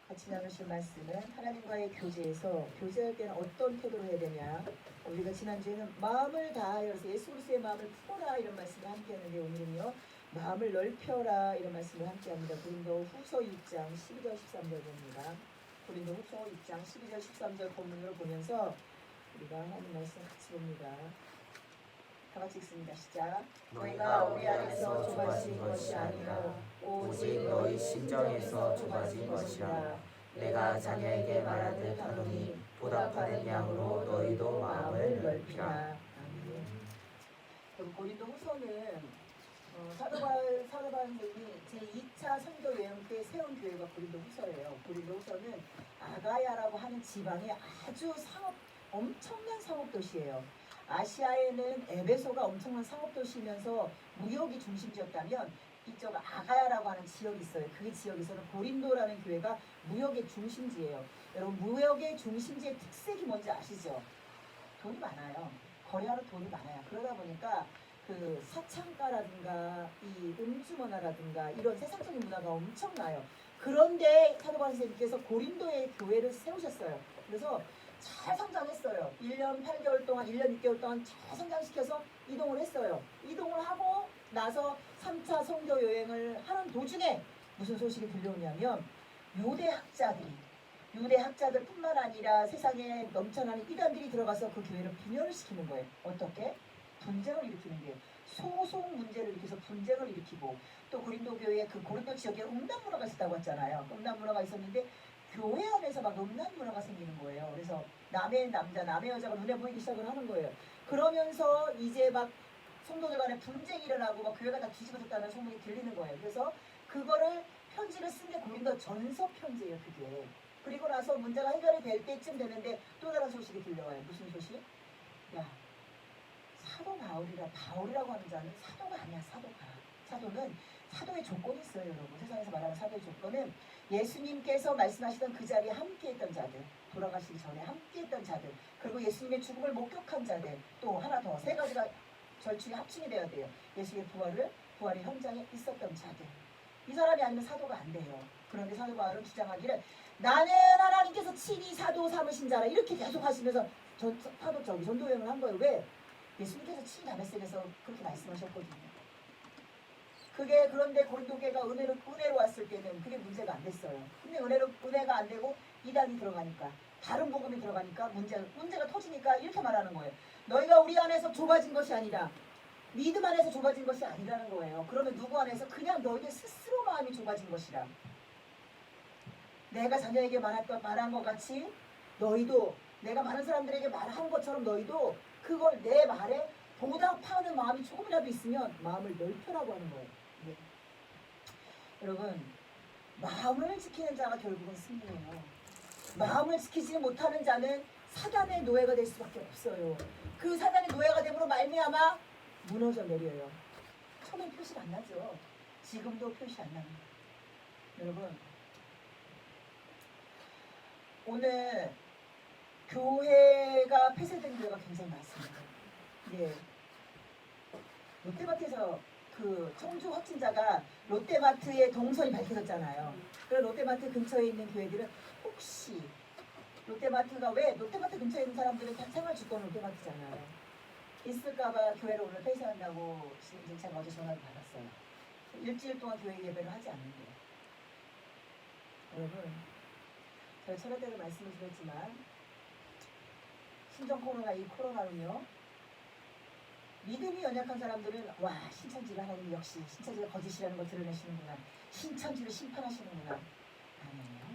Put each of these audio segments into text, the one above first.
같이 나누실 말씀은 하나님과의 교제할 때는 어떤 태도로 해야 되냐. 우리가 지난주에는 마음을 다하여서 예수 그리스도의 마음을 풀어라 이런 말씀을 함께 했는데, 오늘은요 마음을 넓혀라 이런 말씀을 함께 합니다. 고린도 후서 6장 12절 13절 봅니다. 고린도 후서 6장 12절 13절 본문으로 보면서 우리가 하나님 말씀 같이 봅니다. 다 같이 읽습니다. 시작. 너희가 우리 안에서 좁아진 것이 아니라 오직 너희 심정에서 좁아진 것이라. 내가 자녀에게 말하듯 하노니 보답하는 양으로 너희도 마음을 넓히라. 그럼 고린도 후서는 사도 바울이 제2차 선교 여행 때 세운 교회가 고린도 후서예요. 고린도 후서는 아가야라고 하는 지방의 아주 엄청난 상업 도시예요. 아시아에는 에베소가 엄청난 상업 도시면서 무역이 중심지였다면 이쪽 아가야라고 하는 지역이 있어요. 그 지역에서는 고린도라는 교회가 무역의 중심지예요. 여러분, 무역의 중심지의 특색이 뭔지 아시죠? 돈이 많아요. 거래하는 돈이 많아요. 그러다 보니까 그 사창가라든가 이 음주 문화라든가 이런 세상적인 문화가 엄청나요. 그런데 사도 바울 선생님께서 고린도의 교회를 세우셨어요. 그래서 잘 성장했어요. 1년 8개월 동안, 1년 6개월 동안 잘 성장시켜서 이동을 했어요. 이동을 하고 나서 3차 선교 여행을 하는 도중에 무슨 소식이 들려오냐면 유대 학자들뿐만 아니라 세상에 넘쳐나는 이단들이 들어가서 그 교회를 분열을 시키는 거예요. 어떻게? 분쟁을 일으키는 거예요. 소송 문제를 일으켜서 분쟁을 일으키고, 또 고린도 교회에 그 고린도 지역에 음란 문화가 있었다고 했잖아요. 음란 문화가 있었는데 교회 안에서 막 음란 문화가 생기는 거예요. 그래서 남의 남자, 남의 여자가 눈에 보이기 시작을 하는 거예요. 그러면서 이제 막 성도들 간에 분쟁이 일어나고 막 교회가 다 뒤집어졌다는 소문이 들리는 거예요. 그래서 그거를 편지를 쓴 게 고린도 전서 편지예요, 그게. 그리고 나서 문제가 해결이 될 때쯤 되는데 또 다른 소식이 들려와요. 무슨 소식? 야, 사도 바울이라고 하는 자는 사도가 아니야. 사도는 사도의 조건이 있어요, 여러분. 세상에서 말하는 사도의 조건은 예수님께서 말씀하시던 그 자리에 함께했던 자들, 돌아가시기 전에 함께했던 자들, 그리고 예수님의 죽음을 목격한 자들, 또 하나 더, 세 가지가 절충이 합친이 되어야 돼요. 예수의 부활의 현장에 있었던 자들. 이 사람이 아니면 사도가 안 돼요. 그런데 사도 바울은 주장하기를 나는 하나님께서 친히 사도 삼으신 자라 이렇게 계속 하시면서 전도 여행을 한 거예요. 왜? 예수님께서 친히 다메섹에서 그렇게 말씀하셨거든요. 그런데 고린도 교회가 은혜로 왔을 때는 그게 문제가 안 됐어요. 근데 은혜가 안 되고 이단이 들어가니까, 다른 복음이 들어가니까 문제가 터지니까 이렇게 말하는 거예요. 너희가 우리 안에서 좁아진 것이 아니라, 믿음 안에서 좁아진 것이 아니라는 거예요. 그러면 누구 안에서? 그냥 너희들 스스로 마음이 좁아진 것이라. 내가 자녀에게 말한 것 같이 너희도, 내가 많은 사람들에게 말한 것처럼 너희도 그걸 내 말에 보답하는 마음이 조금이라도 있으면 마음을 넓혀라고 하는 거예요. 네. 여러분, 마음을 지키는 자가 결국은 승리해요. 마음을 지키지 못하는 자는 사단의 노예가 될 수밖에 없어요. 그 사단의 노예가 됨으로 말미암아 무너져 내려요. 처음엔 표시가 안 나죠. 지금도 표시 안 납니다. 여러분, 오늘 교회가 폐쇄된 교회가 굉장히 많습니다. 예. 롯데마트에서 그 청주 확진자가 롯데마트의 동선이 밝혀졌잖아요. 그래서 롯데마트 근처에 있는 교회들은 혹시 롯데마트가, 왜 롯데마트 근처에 있는 사람들은 다 생활주권 롯데마트잖아요. 있을까봐 교회를 오늘 폐쇄한다고 지금 제가 어제 전화를 받았어요. 일주일 동안 교회 예배를 하지 않는데요. 여러분, 제가 철학 때도 말씀을 드렸지만 신종 코로나는요, 믿음이 연약한 사람들은 와, 신천지를 하나님 역시 신천지가 거짓이라는 걸 드러내시는구나, 신천지를 심판하시는구나. 아니에요.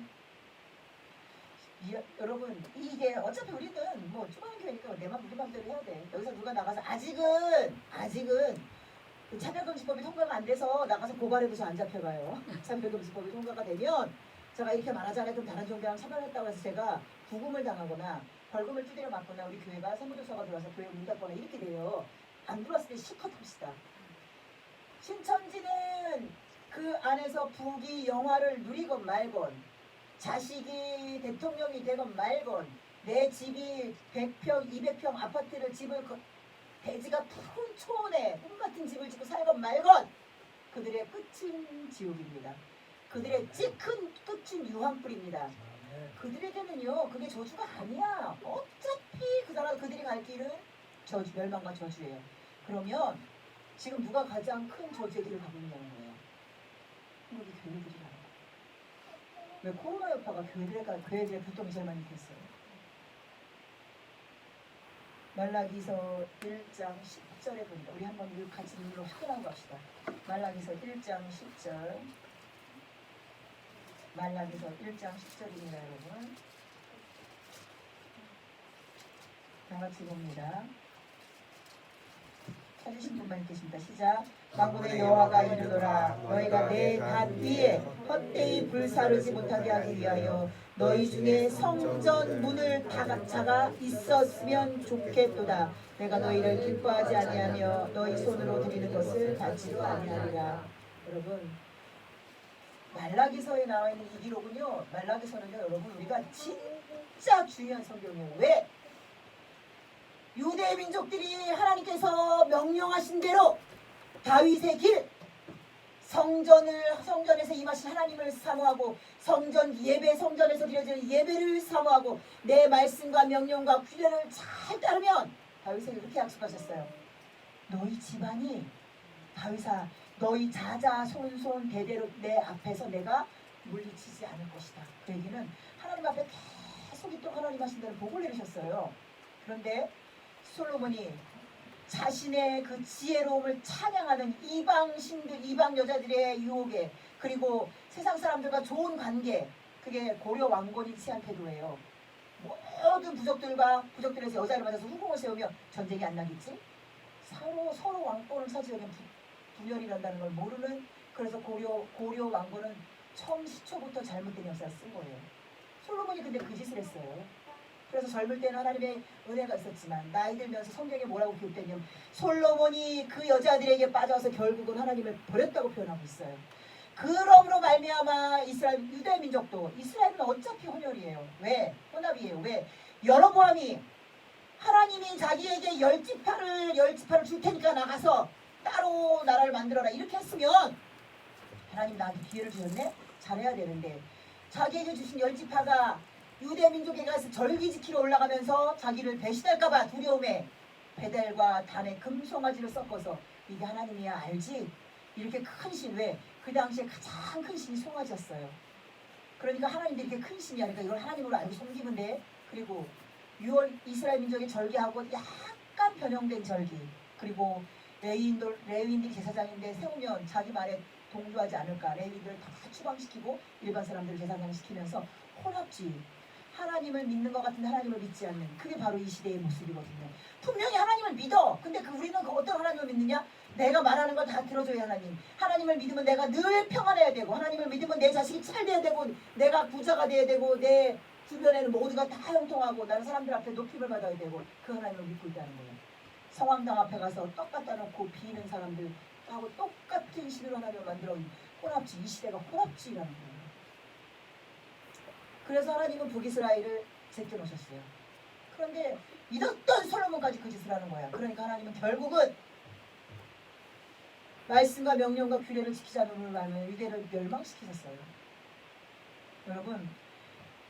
여러분, 이게 어차피 우리는 뭐 조그만 교회니까 우리 맘대로 해야 돼. 여기서 누가 나가서 아직은 차별금지법이 통과가 안 돼서 나가서 고발해도 저 안 잡혀가요. 차별금지법이 통과가 되면 제가 이렇게 말하잖아요. 그럼 다른 종교랑 차별했다고 해서 제가 부금을 당하거나 벌금을 두드려 맞거나 우리 교회가 세무조사가 들어와서 교회 문 닫거나 이렇게 돼요. 안 들어왔을 때 실컷 합시다. 신천지는 그 안에서 부귀 영화를 누리건 말건, 자식이 대통령이 되건 말건, 내 집이 100평, 200평 아파트를 대지가 푸른 초원에 꿈 같은 집을 짓고 살건 말건, 그들의 끝은 지옥입니다. 그들의 끝은 묻힌 유황불입니다. 그들에게는요 그게 저주가 아니야. 어차피 그 사람 그들이 갈 길은 저주, 멸망과 저주예요. 그러면 지금 누가 가장 큰 저주의 길을 가고 있냐는 거예요. 우리 교회들이라는 거예요. 왜 코로나 여파가 교회들의 고통이 제일 많이 됐어요. 말라기서 1장 10절에 보니까 우리 한번 이거 같이 눈으로 확인하고 갑시다. 말라기서 1장 10절. 말라기서 1장 10절입니다, 여러분. 다 같이 봅니다. 찾으신 분만 계십니다. 시작. 만군의 여호와가 이르노라 너희가 내 갓 위에 헛되이 불사르지 못하게 하기 위하여 너희 중에 성전 문을 닫아가 있었으면 좋겠도다. 내가 너희를 기뻐하지 아니하며 너희 손으로 드리는 것을 받지도 아니하리라. 여러분 말라기서에 나와 있는 이 기록은요, 말라기서는요 여러분 우리가 진짜 중요한 성경이에요. 왜? 유대 민족들이 하나님께서 명령하신 대로 다윗의 길, 성전에서 임하신 하나님을 사모하고 성전에서 드려지는 예배를 사모하고 내 말씀과 명령과 규례를 잘 따르면 다윗에게 이렇게 약속하셨어요. 너희 집안이 다윗아 너희 자자손손 대대로 내 앞에서 내가 물리치지 않을 것이다. 그 얘기는 하나님 앞에 계속 있도록 하나님 하신 대로 복을 내리셨어요. 그런데 솔로몬이 자신의 그 지혜로움을 찬양하는 이방 신들, 이방 여자들의 유혹에 그리고 세상 사람들과 좋은 관계, 그게 고려 왕건이 취한 태도예요. 모든 부족들에서 여자를 맞아서 후궁을 세우며 전쟁이 안 나겠지? 서로 왕권을 차지하면 분열이 난다는 걸 모르는, 그래서 고려 왕건은 처음 시초부터 잘못된 역사를 쓴 거예요. 솔로몬이 근데 그 짓을 했어요. 그래서 젊을 때는 하나님의 은혜가 있었지만 나이 들면서 성경에 뭐라고 기록되냐면 솔로몬이 그 여자들에게 빠져서 결국은 하나님을 버렸다고 표현하고 있어요. 그러므로 말미암아 유대 민족도, 이스라엘은 어차피 혼혈이에요. 왜? 혼합이에요. 왜? 여로보암이 하나님이 자기에게 열 지파를 줄 테니까 나가서 따로 나라를 만들어라 이렇게 했으면 하나님 나한테 기회를 주셨네? 잘해야 되는데 자기에게 주신 열 지파가 유대 민족에 가서 절기 지키러 올라가면서 자기를 배신할까봐 두려움에 베델과 단에 금송아지를 섞어서 이게 하나님이야 알지? 이렇게 큰 신, 왜? 그 당시에 가장 큰 신이 송아지였어요. 그러니까 하나님도 이렇게 큰 신이야. 그러니까 이걸 하나님으로 알고 섬기면 돼. 그리고 이스라엘 민족의 절기하고 약간 변형된 절기, 그리고 레위인들이 제사장인데 세우면 자기 말에 동조하지 않을까, 레위인들을 다 추방시키고 일반 사람들을 제사장 시키면서 혼합주의, 하나님을 믿는 것 같은데 하나님을 믿지 않는, 그게 바로 이 시대의 모습이거든요. 분명히 하나님을 믿어. 근데 우리는 어떤 하나님을 믿느냐? 내가 말하는 걸 다 들어줘야 하나님. 하나님을 믿으면 내가 늘 평안해야 되고, 하나님을 믿으면 내 자식이 잘 돼야 되고, 내가 부자가 돼야 되고, 내 주변에는 모두가 다 형통하고 나는 사람들 앞에 높임을 받아야 되고, 그 하나님을 믿고 있다는 거예요. 성황당 앞에 가서 떡 갖다 놓고 비는 사람들하고 똑같은 신으로 하나님을 만들어 혼합주의, 이 시대가 혼합주의라는 거예요. 그래서 하나님은 북이스라엘을 제껴놓으셨어요. 그런데 믿었던 솔로몬까지 그 짓을 하는 거야. 그러니까 하나님은 결국은 말씀과 명령과 규례를 지키지 않음으로 말하면 유대를 멸망시키셨어요. 여러분,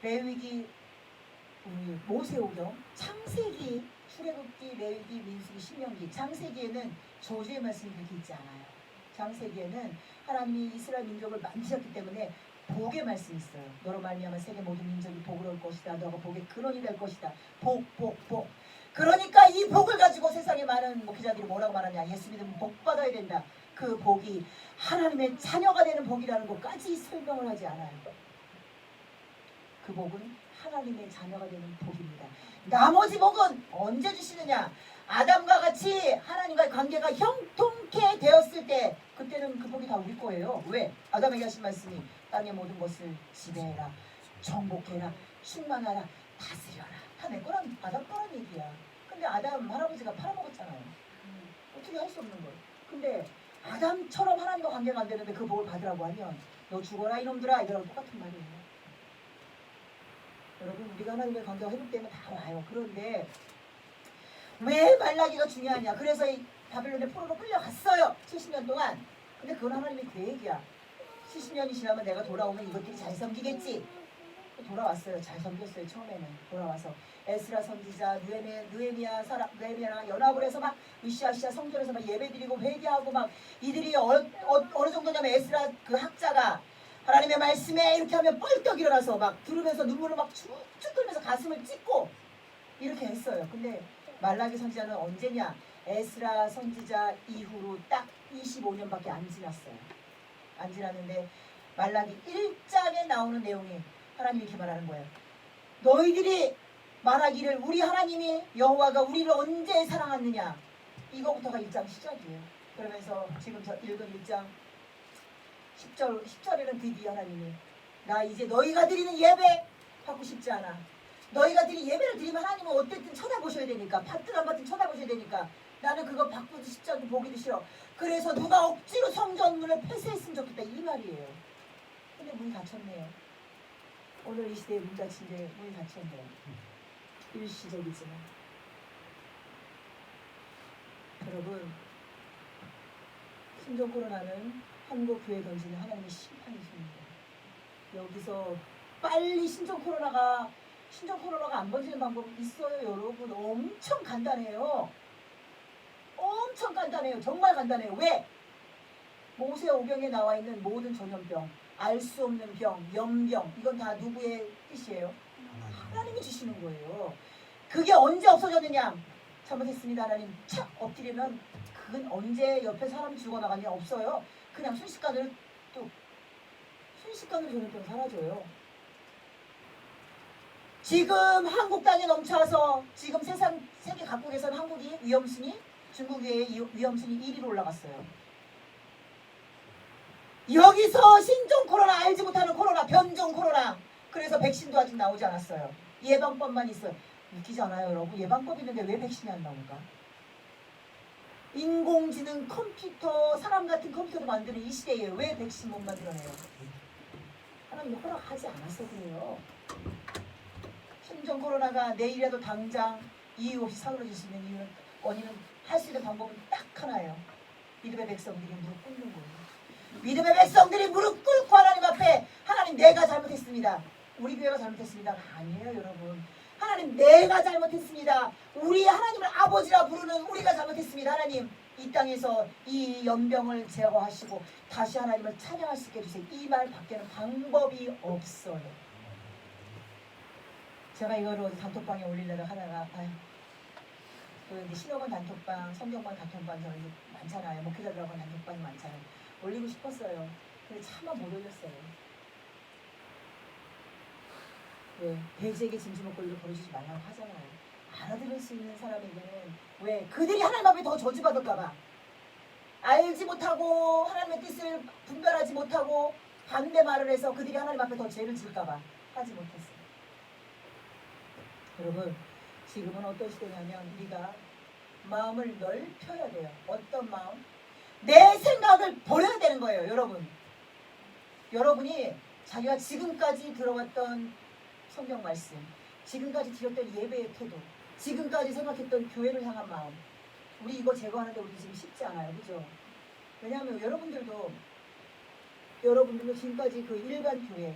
레위기, 모세오경, 창세기, 출애굽기, 레위기, 민수기, 신명기, 창세기에는 저주의 말씀이 그렇게 있지 않아요. 창세기에는 하나님이 이스라엘 민족을 만지셨기 때문에 복의 말씀이 있어요. 너로 말미암아 세계 모든 민족이 복을 얻을 것이다. 너가 복의 근원이 될 것이다. 복. 그러니까 이 복을 가지고 세상에 많은 목회자들이 뭐라고 말하냐? 예수 믿으면 복 받아야 된다. 그 복이 하나님의 자녀가 되는 복이라는 것까지 설명을 하지 않아요. 그 복은 하나님의 자녀가 되는 복입니다. 나머지 복은 언제 주시느냐? 아담과 같이 하나님과의 관계가 형통케 되었을 때, 그때는 그 복이 다 우리 거예요. 왜? 아담에게 하신 말씀이 땅의 모든 것을 지배해라, 정복해라, 충만하라, 다스려라. 다 내 거란, 아담 거란 얘기야. 근데 아담 할아버지가 팔아먹었잖아요. 어떻게 할 수 없는 거예요. 근데 아담처럼 하나님과 관계가 안 되는데 그 복을 받으라고 하면 너 죽어라 이놈들아, 이거랑 똑같은 말이에요. 여러분, 우리가 하나님의 관계가 회복되면 다 와요. 그런데 왜 말라기가 중요하냐? 그래서 이 바벨론의 포로로 끌려갔어요. 70년 동안. 근데 그건 하나님의 계획이야. 70년이 지나면 내가 돌아오면 이것들이 잘 섬기겠지. 돌아왔어요. 잘 섬겼어요. 처음에는 돌아와서 에스라 선지자, 느헤미야 연합을 해서 막 으쌰으쌰 성전에서 막 예배드리고 회개하고 막 이들이 어느 정도냐면 에스라 그 학자가 하나님의 말씀에 이렇게 하면 뻘떡 일어나서 막 들으면서 눈물을 막 쭉쭉 흘리면서 가슴을 찢고 이렇게 했어요. 근데 말라기 선지자는 언제냐? 에스라 선지자 이후로 딱 25년밖에 안 지났어요. 안 지났는데 말라기 1장에 나오는 내용이 하나님이 이렇게 말하는 거예요. 너희들이 말하기를 우리 하나님이 여호와가 우리를 언제 사랑하느냐. 이거부터가 1장 시작이에요. 그러면서 지금 저 읽은 1장 10절에는 드디어 하나님이 나 이제 너희가 드리는 예배 하고 싶지 않아. 너희가 예배를 드리면 하나님은 어쨌든 쳐다보셔야 되니까 받든 안 받든 쳐다보셔야 되니까 나는 그거 받고도 싶지 않고 보기도 싫어. 그래서 누가 억지로 성전 문을 폐쇄했으면 좋겠다 이 말이에요. 근데 문이 닫혔네요. 오늘 이 시대에 문 닫힌데 문이 닫혔네요. 일시적이지만 여러분 신종 코로나는 한국 교회에 던지는 하나님의 심판이십니다. 여기서 빨리 신종 코로나가 안 번지는 방법이 있어요. 여러분 엄청 간단해요. 엄청 간단해요. 정말 간단해요. 왜? 모세오경에 나와 있는 모든 전염병, 알 수 없는 병, 연병 이건 다 누구의 뜻이에요? 하나님이 주시는 거예요. 그게 언제 없어졌느냐? 잘못했습니다. 하나님 착 엎드리면 그건 언제 옆에 사람이 죽어나가냐? 없어요. 그냥 순식간으로 전염병 사라져요. 지금 한국 땅에 넘쳐서 지금 세계 각국에서는 한국이 위험순위, 중국의 위험순위 1위로 올라갔어요. 여기서 신종 코로나 알지 못하는 코로나, 변종 코로나. 그래서 백신도 아직 나오지 않았어요. 예방법만 있어요. 웃기지 않아요, 여러분? 예방법 있는데 왜 백신이 안 나올까? 인공지능 컴퓨터, 사람 같은 컴퓨터도 만드는 이 시대에 왜 백신 못 만들어내요? 하나님 허락하지 않았어 그래요. 신종 코로나가 내일이라도 당장 이유 없이 사그러질 수 있는 이유는 원인은 할 수 있는 방법은 딱 하나예요. 믿음의 백성들이 무릎 꿇는 거예요. 믿음의 백성들이 무릎 꿇고 하나님 앞에 하나님 내가 잘못했습니다. 우리 교회가 잘못했습니다. 아니에요 여러분. 하나님 내가 잘못했습니다. 우리 하나님을 아버지라 부르는 우리가 잘못했습니다. 하나님 이 땅에서 이 연병을 제거하시고 다시 하나님을 찬양할 수 있게 해주세요. 이 말 밖에는 방법이 없어요. 제가 이거를 어디 단톡방에 올리려다 하다가 그 이제 신학원 단톡방, 성경방 단톡방 저는 이제 많잖아요. 목회자들하고 단톡방이 많잖아요. 올리고 싶었어요. 근데 차마 못 올렸어요. 왜? 돼지에게 진주먹 걸리고 버려주지 말라고 하잖아요. 알아들을 수 있는 사람에게는 왜? 그들이 하나님 앞에 더 저주받을까봐 알지 못하고 하나님의 뜻을 분별하지 못하고 반대 말을 해서 그들이 하나님 앞에 더 죄를 질까봐 하지 못했어요. 여러분 지금은 어떤 시대냐면 우리가 마음을 넓혀야 돼요. 어떤 마음? 내 생각을 버려야 되는 거예요. 여러분이 자기가 지금까지 들어왔던 성경 말씀, 지금까지 드렸던 예배의 태도, 지금까지 생각했던 교회를 향한 마음, 우리 이거 제거하는데 우리 지금 쉽지 않아요. 그죠? 왜냐하면 여러분들도 지금까지 그 일반 교회,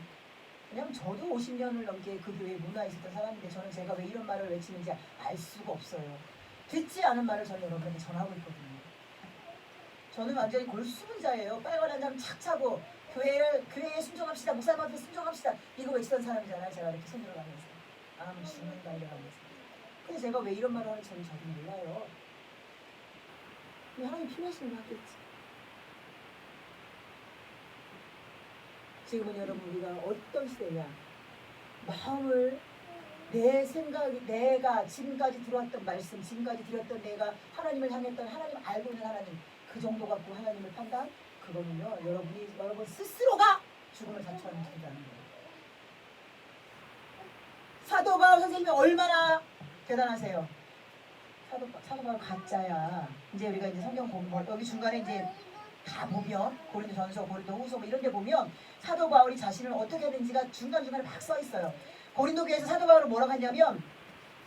왜냐하면 저도 50년을 넘게 그 교회에 문화에 있었던 사람인데 저는 제가 왜 이런 말을 외치는지 알 수가 없어요. 듣지 않은 말을 저는 여러분에게 전하고 있거든요. 저는 완전히 골수분자예요. 빨간 한 장 착 차고 교회에 순종합시다. 목사님한테 순종합시다. 이거 외치던 사람이잖아요. 제가 이렇게 손 들어가면서 죽는다 이래가면서. 근데 제가 왜 이런 말을 하는지 저도 몰라요. 하나님 필요하신 거 하겠지. 지금은 여러분 우리가 어떤 시대냐? 마음을 내 생각이 내가 지금까지 들어왔던 말씀, 지금까지 드렸던 내가 하나님을 향했던 하나님 알고 있는 하나님 그 정도 갖고 하나님을 판단? 그거는요 여러분 스스로가 죽음을 자초하는 길이라는 거예요. 사도 바울 선생님이 얼마나 대단하세요. 사도 바울 가짜야. 이제 우리가 이제 성경 보면 여기 중간에 이제 다 보면 고린도전서, 고린도후서 뭐 이런 데 보면 사도 바울이 자신을 어떻게 하는지가 중간중간에 막 써 있어요. 고린도 교회에서 사도 바울을 뭐라고 하냐면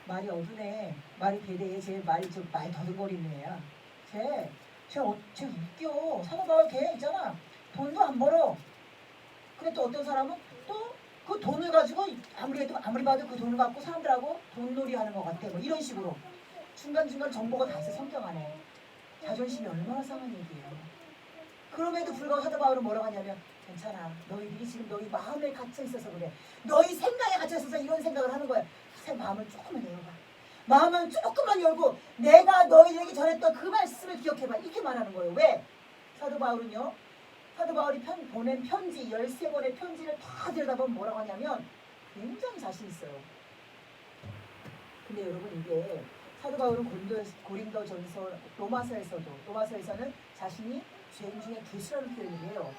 말이 어두네, 말이 대대해, 쟤 말이 좀 많이 더듬거리는 애야. 쟤 웃겨. 사도 바울 걔 있잖아. 돈도 안 벌어. 근데 또 어떤 사람은 또 그 돈을 가지고 아무리 봐도 그 돈을 갖고 사람들하고 돈놀이 하는 것 같아. 뭐 이런 식으로 중간중간 정보가 다 있어. 성격 안에. 자존심이 얼마나 상한 얘기예요. 그럼에도 불구하고 사도 바울은 뭐라고 하냐면 괜찮아. 너희들이 지금 너희 마음에 갇혀 있어서 그래. 너희 생각에 갇혀 있어서 이런 생각을 하는 거야. 마음을 조금만 열어봐. 마음을 조금만 열고 내가 너희들에게 전했던 그 말씀을 기억해봐. 이렇게 말하는 거예요. 왜? 사도 바울은요. 사도 바울이 보낸 편지 13권의 편지를 다 들여다보면 뭐라고 하냐면 굉장히 자신 있어요. 근데 여러분 이게 사도 바울은 고린도전서 로마서에서는 자신이 죄인 중에 괴수라는 표현을 해요.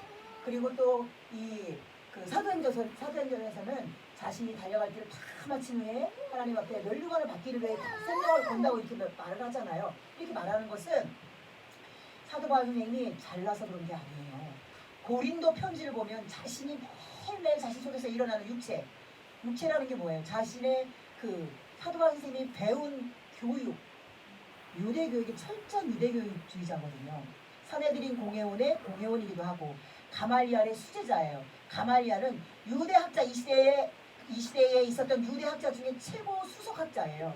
그리고 또 이 그 사도행전에서는 자신이 달려갈 길을 다 마친 후에 하나님 앞에 면류관을 받기를 위해 생명을 건다고 이렇게 말을 하잖아요. 이렇게 말하는 것은 사도 바울 선생님이 잘나서 그런 게 아니에요. 고린도 편지를 보면 자신이 매일매일 자신 속에서 일어나는 육체라는 게 뭐예요? 자신의 그 사도 바울 선생님이 배운 교육, 유대교육이 철저한 유대교육주의자거든요. 사내들인 공회원의 공회원이기도 하고 가말리알의 수제자예요. 가말리알은 유대학자 이 시대에 있었던 유대학자 중에 최고 수석학자예요.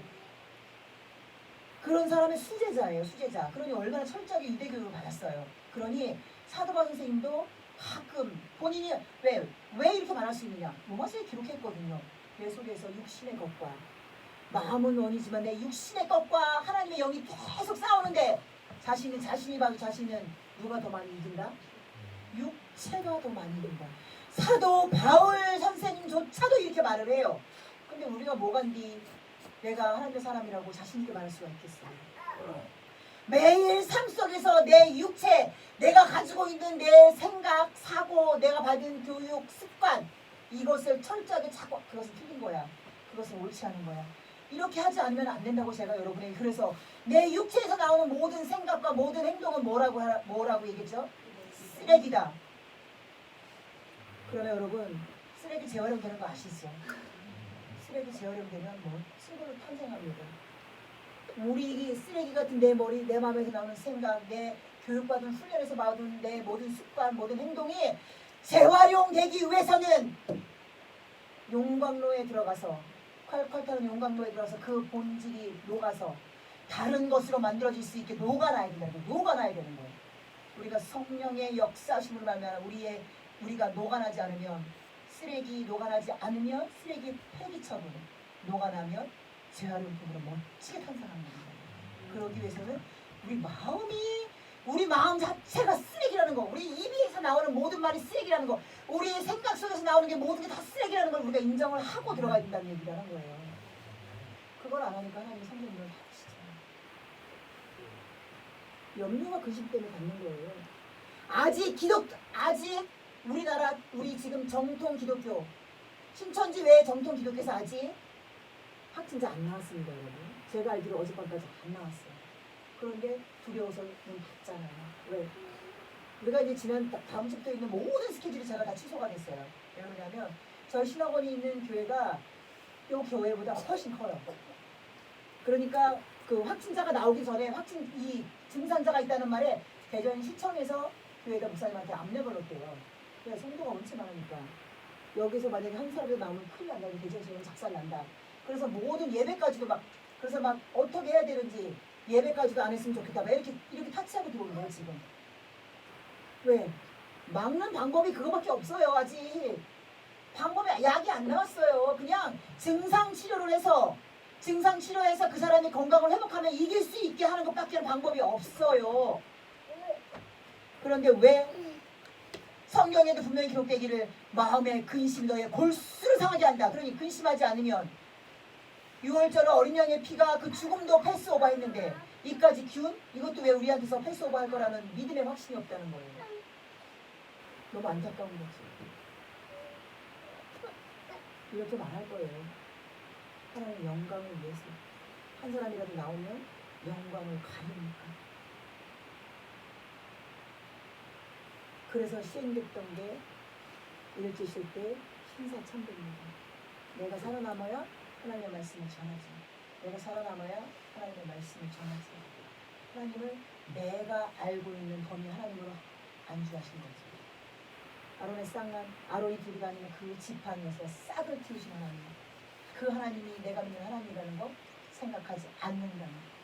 그런 사람의 수제자예요. 수제자. 그러니 얼마나 철저하게 유대교육을 받았어요. 그러니 사도바울 선생님도 가끔 본인이 왜 이렇게 말할 수 있느냐. 로마서에 기록했거든요. 내 속에서 육신의 것과 마음은 원이지만 내 육신의 것과 하나님의 영이 계속 싸우는데 자신이 봐도 자신은 누가 더 많이 이긴다? 육체가 더 많이 이긴다. 사도 바울 선생님조차도 이렇게 말을 해요. 근데 우리가 뭐간디 내가 하나님의 사람이라고 자신있게 말할 수가 있겠어요. 매일 삶 속에서 내 육체, 내가 가지고 있는 내 생각, 사고, 내가 받은 교육, 습관 이것을 철저하게 찾고 그것은 틀린 거야. 그것은 옳지 않은 거야. 이렇게 하지 않으면 안 된다고 제가 여러분에게 그래서 내 육체에서 나오는 모든 생각과 모든 행동은 뭐라고 얘기했죠? 쓰레기다. 그러면 여러분 쓰레기 재활용되는 거 아시죠? 쓰레기 재활용되면 뭐 친구를 탄생합니다. 우리 쓰레기 같은 내 머리, 내 마음에서 나오는 생각, 내 교육받은 훈련에서 받은 내 모든 습관, 모든 행동이 재활용되기 위해서는 용광로에 들어가서 콸콸 타는 용광로에 들어가서 그 본질이 녹아서 다른 것으로 만들어질 수 있게 녹아나야 되는 거예요. 우리가 성령의 역사심으로 말미암아 우리가 녹아나지 않으면 쓰레기 폐기처분 녹아나면 재활용품으로 멋지게 탄생합니다. 그러기 위해서는 우리 마음 자체가 쓰레기라는 거, 우리 입에서 나오는 모든 말이 쓰레기라는 거, 우리의 생각 속에서 나오는 게 모든 게 다 쓰레기라는 걸 우리가 인정을 하고 들어가야 된다는 얘기라는 거예요. 그걸 안 하니까 하나님이 성경을 다루시잖아요. 염려와 근심 때문에 받는 거예요. 아직 우리 지금 정통 기독교 신천지 외에 정통 기독교에서 아직 확진자 안 나왔습니다, 여러분. 제가 알기로 어젯밤까지 안 나왔어요. 그런데 두려워서 눈 닫잖아요. 왜? 우리가 이제 다음 주부터 있는 모든 스케줄이 제가 다 취소가 됐어요. 왜 그러냐면 저희 신학원이 있는 교회가 이 교회보다 훨씬 커요. 그러니까 그 확진자가 나오기 전에 이 증상자가 있다는 말에 대전시청에서 교회가 목사님한테 압력을 넣었대요. 그래서 성도가 엄청 많으니까 여기서 만약에 한 사람이 나오면 큰일 난다. 대전시청은 작살난다. 그래서 모든 예배까지도 그래서 어떻게 해야 되는지 예배까지도 안 했으면 좋겠다. 이렇게 타치하고 들어오는 거예요 지금. 왜? 막는 방법이 그거밖에 없어요. 아직 방법이 약이 안 나왔어요. 그냥 증상 치료를 해서 그 사람이 건강을 회복하면 이길 수 있게 하는 것밖에 방법이 없어요. 그런데 왜? 성경에도 분명히 기록되기를 마음의 근심이 너의 골수를 상하게 한다. 그러니 근심하지 않으면 6월절 어린 양의 피가 그 죽음도 패스오버 했는데 이까지 균? 이것도 왜 우리한테서 패스오버 할 거라는 믿음의 확신이 없다는 거예요. 너무 안타까운 거지. 이렇게 말할 거예요. 하나님의 영광을 위해서 한 사람이라도 나오면 영광을 가리니까. 그래서 시행됐던 게 일주실 때 신사참배입니다. 내가 살아남아야 하나님의 말씀을 전하지. 내가 살아남아야 하나님의 말씀을 전하지. 하나님을 내가 알고 있는 범위 하나님으로 안주하신 거지. 아론의 쌍난, 아론이 들고 다니는 그 지팡이에서 싹을 틔우신 하나님, 그 하나님이 내가 믿는 하나님이라는 거 생각하지 않는다는 거.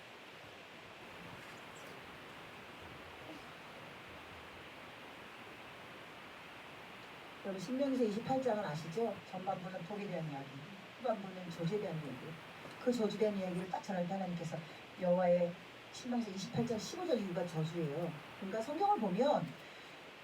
여러분 신명기서 28장은 아시죠? 전반부는 복에 대한 이야기, 후반부는 저주에 대한 이야기. 그 저주에 대한 이야기를 딱 전할 때 하나님께서 여호와의 신명기서 28장 15절 이후가 저주예요. 그러니까 성경을 보면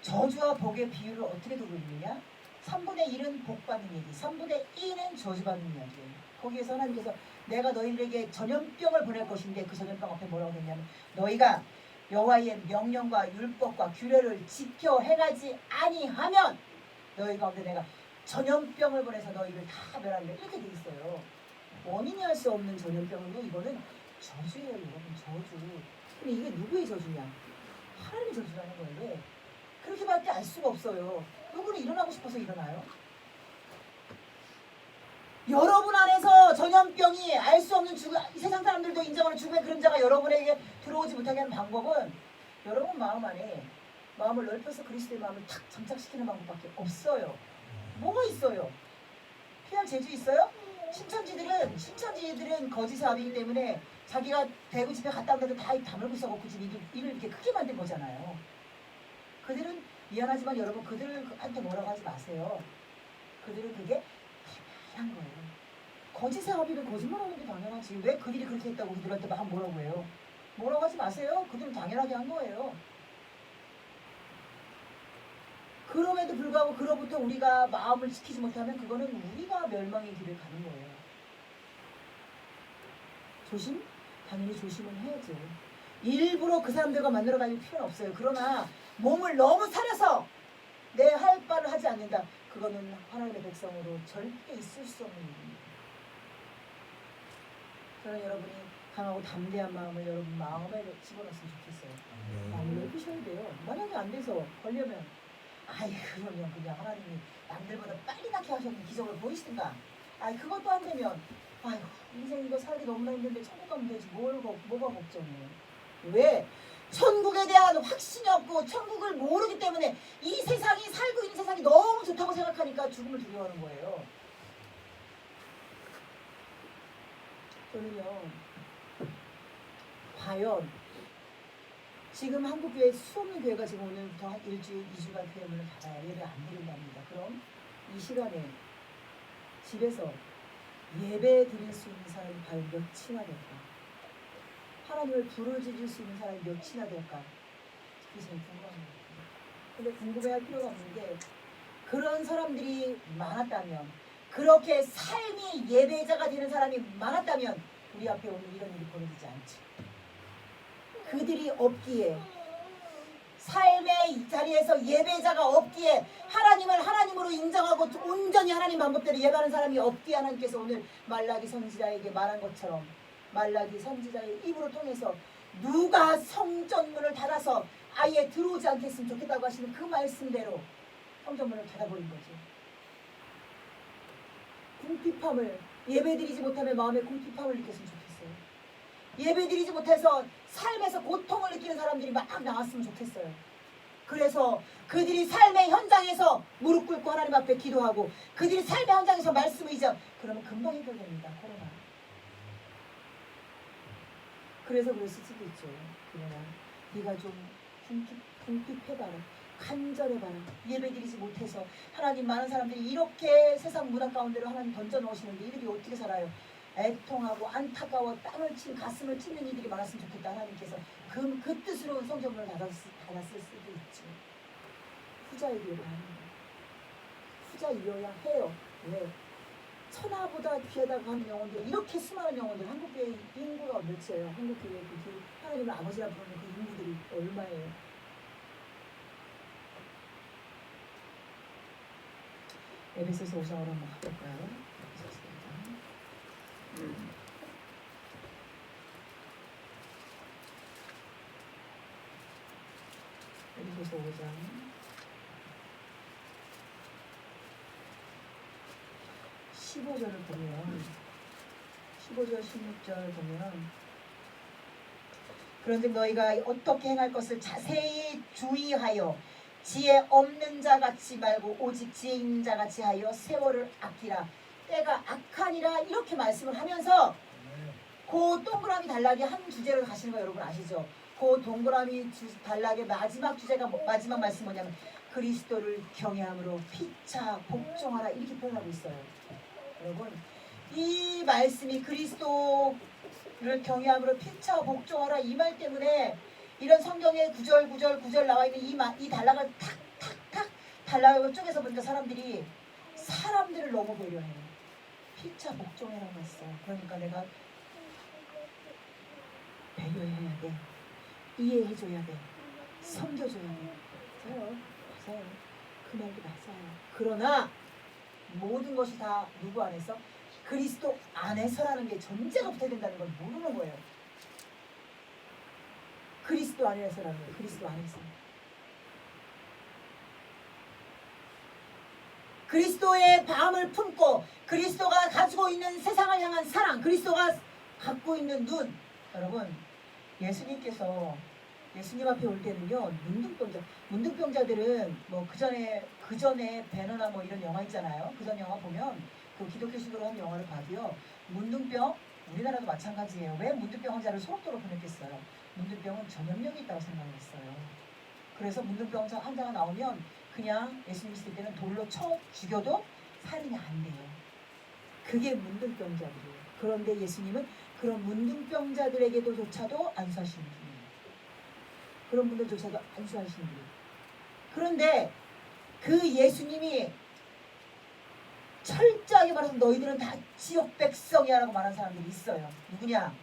저주와 복의 비율을 어떻게 두고 있느냐? 3분의 1은 복 받는 얘기, 3분의 2는 저주 받는 이야기예요. 거기에서 하나님께서 내가 너희들에게 전염병을 보낼 것인데 그 전염병 앞에 뭐라고 했냐면 너희가 여호와의 명령과 율법과 규례를 지켜 행하지 아니하면 너희 가운데 내가 전염병을 보내서 너희를 다 멸하리라 이렇게 돼 있어요. 원인이 할 수 없는 전염병이고 이거는 저주예요, 여러분. 저주. 근데 이게 누구의 저주냐? 하나님의 저주라는 거예요. 왜? 그렇게밖에 알 수가 없어요. 누구는 일어나고 싶어서 일어나요? 여러분 안에서 전염병이 알 수 없는 죽음, 세상 사람들도 인정하는 죽음의 그림자가 여러분에게 들어오지 못하게 하는 방법은 여러분 마음 안에 마음을 넓혀서 그리스도의 마음을 탁 장착시키는 방법밖에 없어요. 뭐가 있어요? 피할 재주 있어요? 신천지들은 거짓의 압이기 때문에 자기가 대구 집회 갔다 온데도 다 다물고 있어갖고 지금 일을 이렇게 크게 만든 거잖아요. 그들은 미안하지만 여러분 그들한테 뭐라고 하지 마세요. 그들은 그게 당연한 거예요. 거짓의 압이면 거짓말하는 게 당연하지. 왜 그들이 그렇게 했다고 그들한테 막 뭐라고 해요? 뭐라고 하지 마세요. 그들은 당연하게 한 거예요. 그럼에도 불구하고 그로부터 우리가 마음을 지키지 못하면 그거는 우리가 멸망의 길을 가는 거예요. 조심? 당연히 조심은 해야죠. 일부러 그 사람들과 만나러 다닐 필요는 없어요. 그러나 몸을 너무 사려서 내 할 바를 하지 않는다. 그거는 하나님의 백성으로 절대 있을 수 없는 일입니다. 저는 여러분이 강하고 담대한 마음을 여러분 마음에 집어넣었으면 좋겠어요. 마음을 넓히셔야 돼요. 만약에 안 돼서 걸려면 아이 그러면 그냥 하나님이 남들보다 빨리 낫게 하셨는 기적을 보이시든가. 아이 그것도 안 되면 아이고 인생 이거 살기 너무나 힘든데 천국 가면 되지 뭐가 걱정이에요. 왜? 천국에 대한 확신이 없고 천국을 모르기 때문에 이 세상이 살고 있는 세상이 너무 좋다고 생각하니까 죽음을 두려워하는 거예요. 저는요 과연 지금 한국교회 수없는 교회가 지금 오늘부터 한 일주일, 2주간 교회 문을 닫아요. 예배 안 드린답니다. 그럼 이 시간에 집에서 예배 드릴 수 있는 사람이 과연 몇이나 될까? 하나님을 부르짖을 수 있는 사람이 몇이나 될까? 그게 제일 궁금합니다. 근데 궁금해할 필요가 없는 게 그런 사람들이 많았다면 그렇게 삶이 예배자가 되는 사람이 많았다면 우리 앞에 오늘 이런 일이 벌어지지 않지. 그들이 없기에 삶의 자리에서 예배자가 없기에 하나님을 하나님으로 인정하고 온전히 하나님 방법대로 예배하는 사람이 없기에 하나님께서 오늘 말라기 선지자에게 말한 것처럼 말라기 선지자의 입으로 통해서 누가 성전문을 닫아서 아예 들어오지 않겠으면 좋겠다고 하시는 그 말씀대로 성전문을 닫아버린 거죠. 궁핍함을 예배드리지 못하면 마음에 궁핍함을 느꼈으면 좋겠어요. 예배드리지 못해서 삶에서 고통을 느끼는 사람들이 막 나왔으면 좋겠어요. 그래서 그들이 삶의 현장에서 무릎 꿇고 하나님 앞에 기도하고 그들이 삶의 현장에서 말씀 의지하고 그러면 금방 해결됩니다. 코로나. 그래서 그럴 수도 있죠. 그러나 네가 좀 궁핍해봐라. 간절해봐라. 예배드리지 못해서 하나님 많은 사람들이 이렇게 세상 문화 가운데로 하나님 던져놓으시는데 이들이 어떻게 살아요? 애통하고 안타까워 땀을 친 가슴을 찢는 이들이 많았으면 좋겠다. 하나님께서 그 뜻으로 성전문을 닫았을 수도 있죠. 후자이기를 바랍니다. 후자이어야 해요. 왜? 천하보다 귀하다고 하는 영혼들 이렇게 수많은 영혼들 한국교회 인구가 몇이에요? 한국교회 그 하나님을 아버지라 부르는 그 인구들이 얼마예요? 에베소서 5장으로 한번 가볼까요? 에베소서 5장 15절을 보면 15절 16절 보면 그런즉 너희가 어떻게 행할 것을 자세히 주의하여 지혜 없는 자 같이 말고 오직 지혜 있는 자 같이 하여 세월을 아끼라. 때가 악하니라 이렇게 말씀을 하면서 그 동그라미 단락이 한 주제로 가시는 거 여러분 아시죠? 그 동그라미 단락의 마지막 주제가 마지막 말씀 뭐냐면 그리스도를 경외함으로 피차 복종하라 이렇게 표현하고 있어요. 여러분 이 말씀이 그리스도를 경외함으로 피차 복종하라 이 말 때문에 이런 성경에 구절 나와 있는 이 단락을 탁탁탁 단락을 쪼개서 보니까 사람들을 너무 배려해요. 피차 복종해라고 했어요. 그러니까 내가 배려해야 돼. 이해해줘야 돼. 섬겨줘야 돼. 맞아요. 그 말도 맞아요. 그러나 모든 것이 다 누구 안에서? 그리스도 안에서라는 게 전제가 붙어야 된다는 걸 모르는 거예요. 그리스도 안에서라는 거예요. 그리스도 안에서. 그리스도의 마음을 품고 그리스도가 가지고 있는 세상을 향한 사랑, 그리스도가 갖고 있는 눈. 여러분 예수님께서 예수님 앞에 올 때는요 문둥병자들은 뭐 그 전에 배너나 뭐 이런 영화 있잖아요. 그전 영화 보면 그 기독교식으로 한 영화를 봐도요 문둥병 우리나라도 마찬가지예요. 왜 문둥병 환자를 소록도로 보냈겠어요? 문둥병은 전염력이 있다고 생각을 했어요. 그래서 문둥병 환자가 나오면 그냥 예수님 있을 때는 돌로 쳐 죽여도 살인이 안 돼요. 그게 문둥병자들이에요. 그런데 예수님은 그런 문둥병자들에게도조차도 안수하시는 분이에요. 그런 분들조차도 안수하시는 분이에요. 그런데 그 예수님이 철저하게 말해서 너희들은 다 지옥 백성이야 라고 말하는 사람들이 있어요. 누구냐?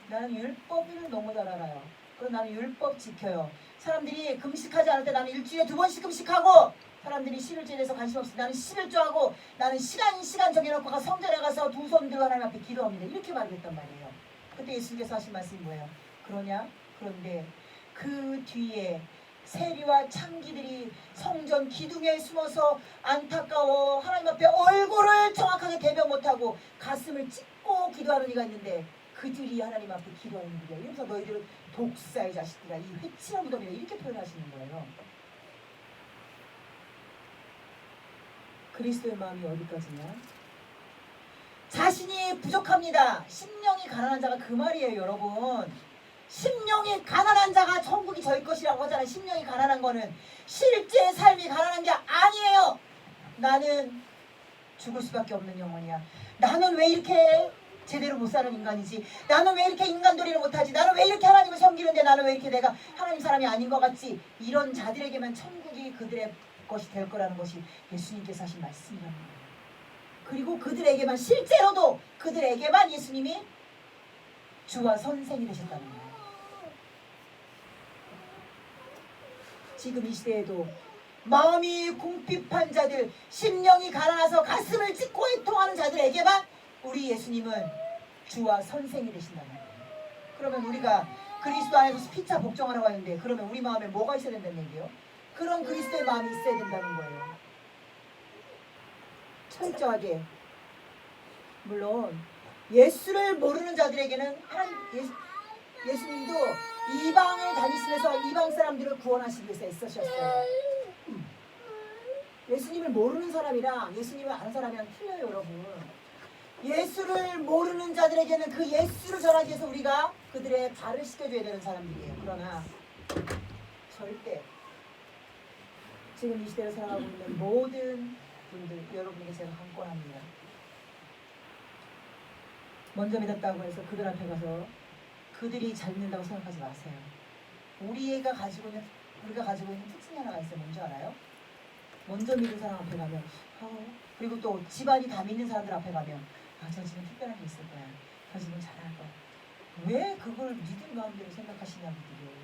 나는 율법을 너무 잘 알아요. 그럼 나는 율법 지켜요. 사람들이 금식하지 않을 때 나는 일주일에 2번씩 금식하고, 사람들이 11조에 대해서 관심 없어 나는 11조하고, 나는 시간 정해놓고 성전에 가서 두 손 들고 하나님 앞에 기도합니다. 이렇게 말했단 말이에요. 그때 예수님께서 하신 말씀이 뭐예요? 그런데 그 뒤에 세리와 창기들이 성전 기둥에 숨어서 안타까워 하나님 앞에 얼굴을 정확하게 대변 못하고 가슴을 찢고 기도하는 이가 있는데 그들이 하나님 앞에 기도하는 일이야. 이러면서 너희들은 독사의 자식들아 이 회칠한 무덤이다 이렇게 표현하시는 거예요. 그리스도의 마음이 어디까지냐? 자신이 부족합니다. 심령이 가난한 자가 그 말이에요, 여러분. 심령이 가난한 자가 천국이 저희 것이라고 하잖아요. 심령이 가난한 거는 실제 삶이 가난한 게 아니에요. 나는 죽을 수밖에 없는 영혼이야. 나는 왜 이렇게 제대로 못 사는 인간이지? 나는 왜 이렇게 인간도리를 못하지? 나는 왜 이렇게 하나님을 섬기는데 나는 왜 이렇게 내가 하나님 사람이 아닌 것 같지? 이런 자들에게만 천국이 그들의 것이 될 거라는 것이 예수님께서 하신 말씀이라는 거예요. 그리고 그들에게만 실제로도 그들에게만 예수님이 주와 선생이 되셨다는 거예요. 지금 이 시대에도 마음이 궁핍한 자들, 심령이 가난해서 가슴을 찢고 애통하는 자들에게만 우리 예수님은 주와 선생이 되신다는 거예요. 그러면 우리가 그리스도 안에서 피차 복종하라고 하는데 그러면 우리 마음에 뭐가 있어야 된다는 얘기예요? 그런 그리스도의 마음이 있어야 된다는 거예요. 철저하게. 물론 예수를 모르는 자들에게는 예수님도 이방을 다니시면서 이방 사람들을 구원하시기 위해서 애쓰셨어요. 예수님을 모르는 사람이랑 예수님을 아는 사람이랑 틀려요, 여러분. 예수를 모르는 자들에게는 그 예수를 전하기 위해서 우리가 그들의 발을 씻겨줘야 되는 사람들이에요. 그러나 절대 지금 이 시대를 살아가고 있는 모든 분들, 여러분에게 제가 강권합니다. 먼저 믿었다고 해서 그들 앞에 가서 그들이 잘 믿는다고 생각하지 마세요. 우리가 가지고 있는 특징이 하나가 있어요. 뭔지 알아요? 먼저 믿는 사람 앞에 가면 그리고 또 집안이 다 믿는 사람들 앞에 가면 저 집은 특별한 게 있을 거야. 저 집은 잘할 거야. 왜 그걸 믿음 마음대로 생각하시냐고 그래요.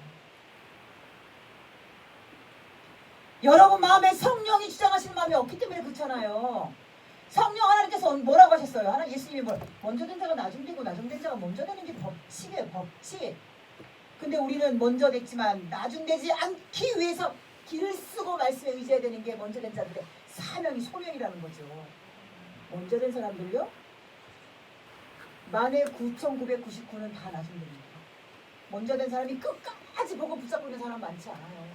여러분 마음에 성령이 주장하시는 마음이 없기 때문에 그렇잖아요. 성령 하나님께서 뭐라고 하셨어요? 하나 예수님이 먼저 된 자가 나중 되고 나중 된 자가 먼저 되는 게 법칙이에요. 법칙. 근데 우리는 먼저 됐지만 나중 되지 않기 위해서 길을 쓰고 말씀에 의지해야 되는 게 먼저 된 자들의 사명이 소명이라는 거죠. 먼저 된 사람들요? 만에 9,999는 다 나중 됩니다. 먼저 된 사람이 끝까지 보고 붙잡고 있는 사람 많지 않아요.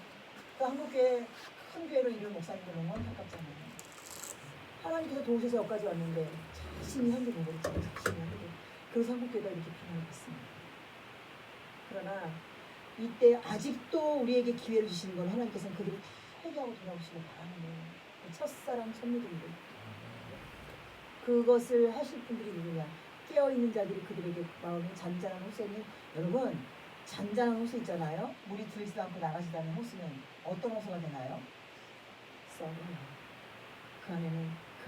그 한국교회 큰 교회로 이룬 목사님들 너무 안타깝잖아요. 하나님께서 도우셔서 여기까지 왔는데 자신이 한게 되버렸죠. 자신이 한게. 그래서 한국교회가 이렇게 비난을 받습니다. 그러나 이때 아직도 우리에게 기회를 주시는 건 하나님께서는 그들이 다 회개하고 돌아오시길 바라는 거예요. 첫사랑 첫무들인데 그것을 하실 분들이 누구냐? 깨어있는 자들이 그들에게 마음이 잔잔한 호수니 여러분 잔잔한 호수 있잖아요. 물이 들지도 않고 나가지도 않는 호수는 어떤 호수가 되나요? 썩어요. 그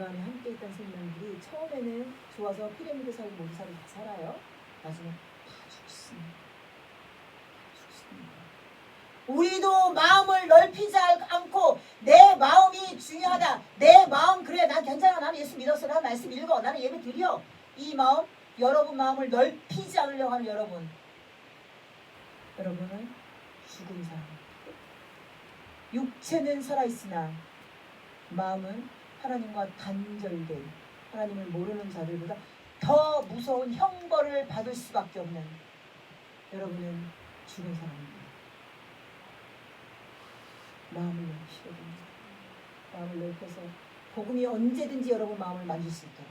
안에 함께 있던 생명들이 처음에는 좋아서 피라미드 살고 모두 살고 다 살아요. 나중에 다 죽습니다. 우리도 마음을 넓히지 않고 내 마음이 중요하다. 내 마음 그래 난 괜찮아. 나는 예수 믿었어. 난 말씀 읽어. 나는 예배 드려. 이 마음 여러분 마음을 넓히지 않으려고 하는 여러분은 죽은 사람. 육체는 살아있으나 마음은 하나님과 단절된 하나님을 모르는 자들보다 더 무서운 형벌을 받을 수밖에 없는 여러분은 죽은 사람입니다. 마음을 넓히셔야 됩니다. 마음을 넓혀서 복음이 언제든지 여러분 마음을 만질 수 있도록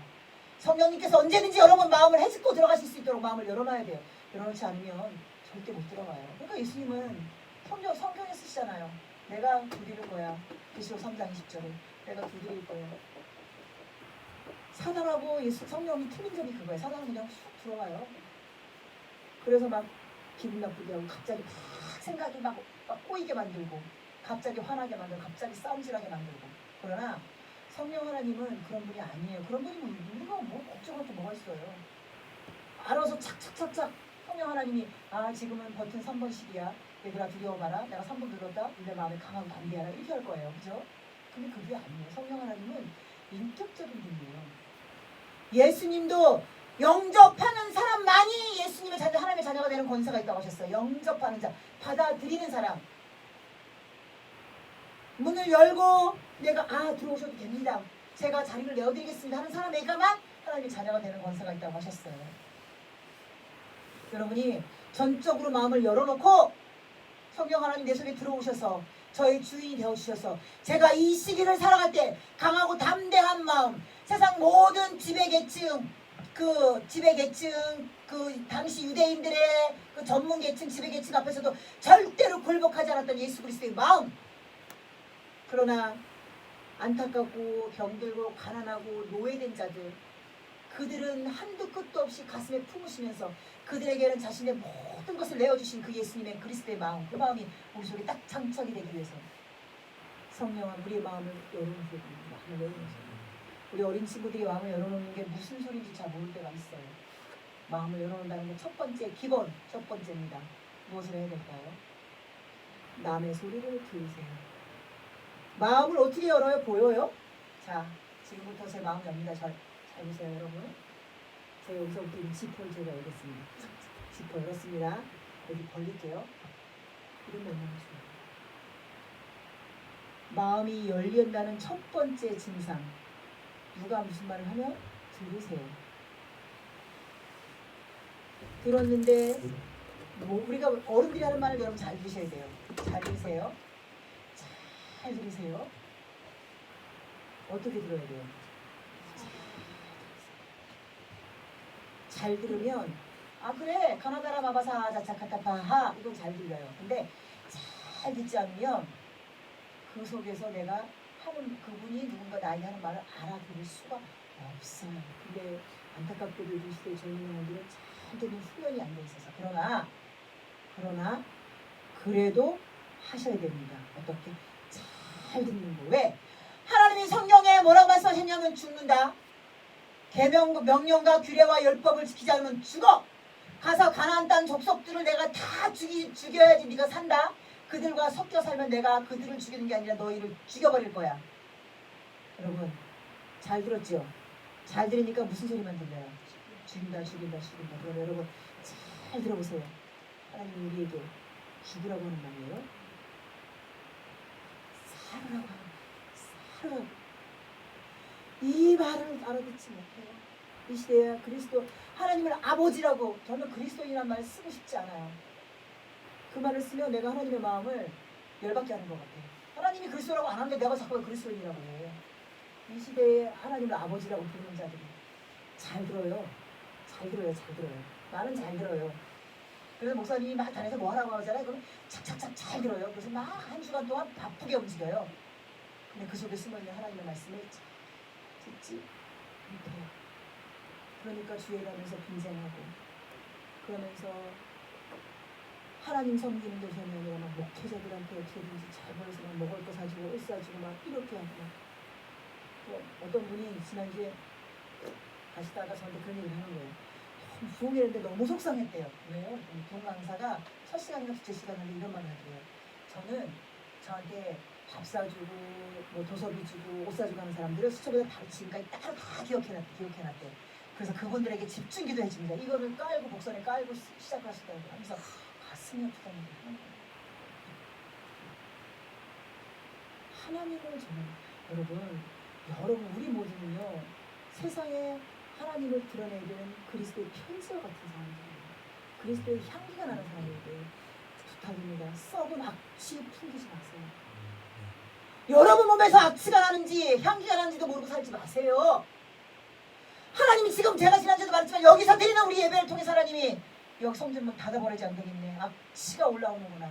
성령님께서 언제든지 여러분 마음을 헤집고 들어가실 수 있도록 마음을 열어놔야 돼요. 열어놓지 않으면 절대 못 들어가요. 그러니까 예수님은 성경에 쓰시잖아요. 내가 두드릴 거야. 계시록 3장 20절에 내가 두드릴 거야. 사단하고 예수 성령이 틀린 점이 그거예요. 사단은 그냥 쑥 들어가요. 그래서 막 기분 나쁘게 하고 갑자기 막 생각이 막 꼬이게 만들고 갑자기 화나게 만들고 갑자기 싸움질하게 만들고. 그러나 성령 하나님은 그런 분이 아니에요. 그런 분이면 우리가 뭐 걱정할 게 뭐가 있어요. 알아서 착착착착 성령 하나님이 지금은 버튼 3번씩이야. 얘들아 두려워 마라. 내가 3번 눌렀다. 내 마음에 강하고 담대하라. 이렇게 할 거예요. 그죠? 근데 그게 아니에요. 성령 하나님은 인격적인 분이에요. 예수님도 영접하는 사람만이 예수님의 자녀, 하나님의 자녀가 되는 권세가 있다고 하셨어요. 영접하는 자, 받아들이는 사람. 문을 열고 내가 들어오셔도 됩니다. 제가 자리를 내어드리겠습니다 하는 사람에게만 하나님의 자녀가 되는 권세가 있다고 하셨어요. 여러분이 전적으로 마음을 열어놓고 성령 하나님 내 속에 들어오셔서 저의 주인이 되어주셔서 제가 이 시기를 살아갈 때 강하고 담대한 마음, 세상 모든 지배계층, 그 당시 유대인들의 그 전문계층, 지배계층 앞에서도 절대로 굴복하지 않았던 예수 그리스도의 마음. 그러나 안타깝고 병들고 가난하고 노예된 자들, 그들은 한도 끝도 없이 가슴에 품으시면서 그들에게는 자신의 모든 것을 내어주신 그 예수님의 그리스도의 마음, 그 마음이 우리 속에 딱 장착이 되기 위해서 성령아 우리의 마음을 열어놓으셔야 됩니다. 마음을 열어놓으셔야. 우리 어린 친구들이 마음을 열어놓는 게 무슨 소리인지 잘 모를 때가 있어요. 마음을 열어놓는다는 게 첫 번째 기본, 첫 번째입니다. 무엇을 해야 될까요? 남의 소리를 들으세요. 마음을 어떻게 열어요? 보여요? 자, 지금부터 제 마음 엽니다. 잘 보세요, 여러분. 제가 여기서부터 이 지퍼를 제가 열겠습니다. 지퍼 열었습니다. 여기 벌릴게요. 이런 거 얼마나 좋아요. 마음이 열린다는 첫 번째 증상. 누가 무슨 말을 하면 들으세요. 들었는데 우리가 어른들이 하는 말을 여러분 잘 들으셔야 돼요. 잘 들으세요. 잘 들으세요. 어떻게 들어야 돼요? 잘 들으면 그래 가나다라 마바사 자차카타파하 이건 잘 들려요. 근데 잘 듣지 않으면 그 속에서 내가 하는 그분이 누군가 나에게 하는 말을 알아들을 수가 없어요. 근데 안타깝게도 요즘 시대의 젊은 영혼들은 잘 듣는 훈련이 안 돼 있어서 그러나 그래도 하셔야 됩니다. 어떻게? 잘 듣는 거. 왜? 하나님이 성경에 뭐라고 말씀하셨냐면 죽는다. 명령과 규례와 율법을 지키지 않으면 죽어. 가서 가나안 땅 족속들을 내가 다 죽여야지 네가 산다. 그들과 섞여 살면 내가 그들을 죽이는 게 아니라 너희를 죽여버릴 거야. 여러분 잘 들었죠? 잘 들으니까 무슨 소리만 들려요? 죽인다. 그럼 여러분 잘 들어보세요. 하나님 우리에게 죽으라고 하는 말이에요. 살으라고 하는 말이에요. 살으라고. 이 말을 알아듣지 못해요. 이 시대에 그리스도 하나님을 아버지라고, 저는 그리스도인이란 말을 쓰고 싶지 않아요. 그 말을 쓰면 내가 하나님의 마음을 열받게 하는 것 같아. 하나님이 그리스도라고 안 하는데 내가 자꾸 왜 그리스도인이라고 해. 이 시대에 하나님을 아버지라고 부르는 자들이 잘 들어요. 잘 들어요. 잘 들어요. 말은 잘 들어요. 그래서 목사님이 막 다녀서 뭐 하라고 하잖아요. 그럼 착착착 잘 들어요. 그래서 막 한 주간 동안 바쁘게 움직여요. 근데 그 속에 숨어있는 하나님의 말씀을 듣지 못해요. 그러니까 주에 가면서 빈생하고 그러면서 하나님 섬기는 데서는 아니라 막 목회자들한테 어떻게든지 잘 벌어서 막 먹을 거 사주고 옷 사주고 막 이렇게 하고 또 어떤 분이 지난주에 가시다가 저한테 그런 얘기를 하는 거예요. 너무 부흥회인데 너무 속상했대요. 왜요? 부흥 강사가 첫 시간인가 둘째 시간인데 이런 말을 하더래요. 저는 저한테 밥 사주고 뭐 도서비 주고 옷 사주고 하는 사람들을 수첩에서 바로 지금까지 따로 다 기억해놨대. 그래서 그분들에게 집중기도 해줍니다. 이거를 깔고 복선에 깔고 시작하시더라고요. 하면서 가슴이 아프다는 게 하는 거예요. 하나님을 저는 여러분 우리 모두는요 세상에 하나님을 드러내야 되는 그리스도의 편지와 같은 사람들이에요. 그리스도의 향기가 나는 사람들인데 부탁입니다. 썩은 악취 풍기지 마세요. 여러분 몸에서 악취가 나는지 향기가 나는지도 모르고 살지 마세요. 하나님이 지금 제가 지난주에도 말했지만 여기서 드리는 우리 예배를 통해서 하나님이 여기 성전문 닫아버리지 않겠네. 악취가 올라오는구나.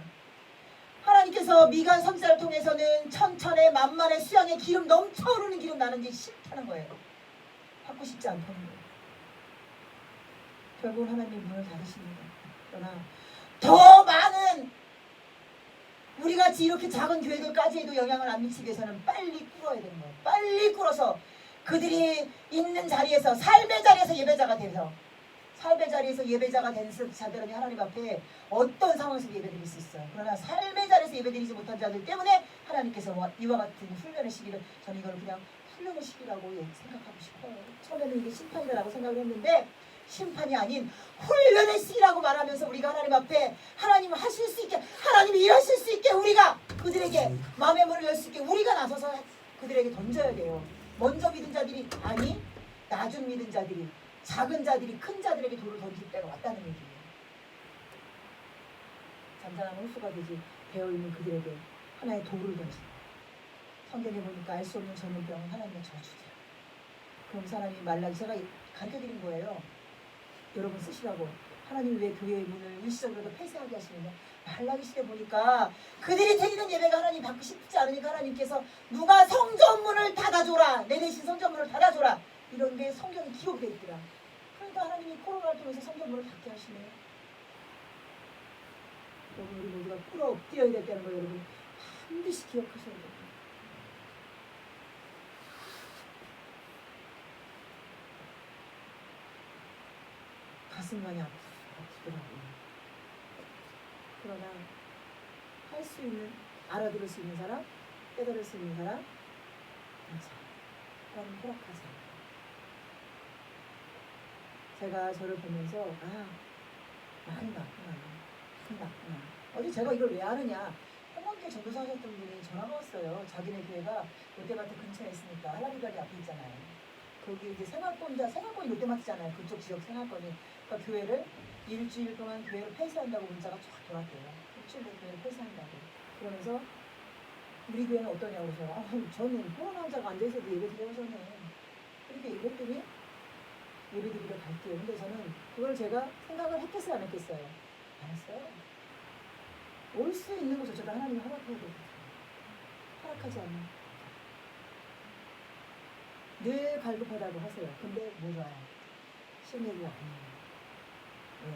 하나님께서 미간 선지자를 통해서는 천천의 만만의 수양의 기름 넘쳐오르는 기름 나는지 싫다는 거예요. 받고 싶지 않다는 거예요. 결국은 하나님 문을 닫으십니다. 그러나 더 많은 우리같이 이렇게 작은 교회들까지도 영향을 안 미치기 위해서는 빨리 꿇어야 되는 거예요. 빨리 꿇어서 그들이 있는 자리에서 삶의 자리에서 예배자가 돼서 삶의 자리에서 예배자가 된 자들은 하나님 앞에 어떤 상황에서 예배드릴 수 있어요. 그러나 삶의 자리에서 예배드리지 못한 자들 때문에 하나님께서 이와 같은 훈련의 시기를 저는 이걸 그냥 훈련의 시기라고 생각하고 싶어요. 처음에는 이게 심판이라고 생각을 했는데 심판이 아닌 훈련의 시기라고 말하면서 우리가 하나님 앞에 하나님 하실 수 있게 하나님이 일하실 수 있게 우리가 그들에게 마음의 문을 열 수 있게 우리가 나서서 그들에게 던져야 돼요. 먼저 믿은 자들이 아니 나중 믿은 자들이 작은 자들이 큰 자들에게 돌을 던질 때가 왔다는 얘기예요. 잔잔한 홍수가 되지 배어있는 그들에게 하나의 돌을 던진다. 성경에 보니까 알 수 없는 전염병은 하나님의 저주다. 그럼 사람이 말라기 제가 가르쳐드린 거예요. 여러분 쓰시라고. 하나님이 왜 교회의 문을 일시적으로도 폐쇄하게 하시느냐. 말라기 시대 보니까 그들이 드리는 예배가 하나님 받고 싶지 않으니까 하나님께서 누가 성전문을 닫아줘라. 내 대신 성전문을 닫아줘라. 이런 게 성경이 기록되어 있더라. 그러니까 하나님이 코로나를 통해서 성전문을 닫게 하시네요. 여러분 우리 모두가 꿇어 엎드려야 됐다는 걸 여러분 반드시 기억하셔야 돼요. 가슴 많이 아프더라고요. 그러나 할 수 있는 알아들을 수 있는 사람, 깨달을 수 있는 사람, 나는 허락하지 않아요. 제가 저를 보면서 많이 났구나. 어제 제가 이걸 왜 하느냐. 한번께 전도사 하셨던 분이 전화가 왔어요. 자기네 교회가 롯데마트 근처에 있으니까 할라비가리 앞에 있잖아요. 거기 이제 생활권이 롯데마트잖아요. 그쪽 지역 생활권이. 그러니까 교회를 일주일 동안 교회를 폐쇄한다고 문자가 쫙 돌았대요. 일주일 동안 교회를 폐쇄한다고. 그러면서 우리 교회는 어떠냐고 그러죠. 저는 코로나 환자가 앉아있어도 예배드려요 저는. 이렇게 얘기했더니 예배드리러 갈게요. 근데 저는 그걸 제가 생각을 했겠어요 안 했겠어요? 안 했어요. 올 수 있는 것조차도 하나님이 허락해야 되거든요. 허락하지 않는 늘 갈급하다고 하세요. 근데 뭐가 시험력이 아니에요. 왜?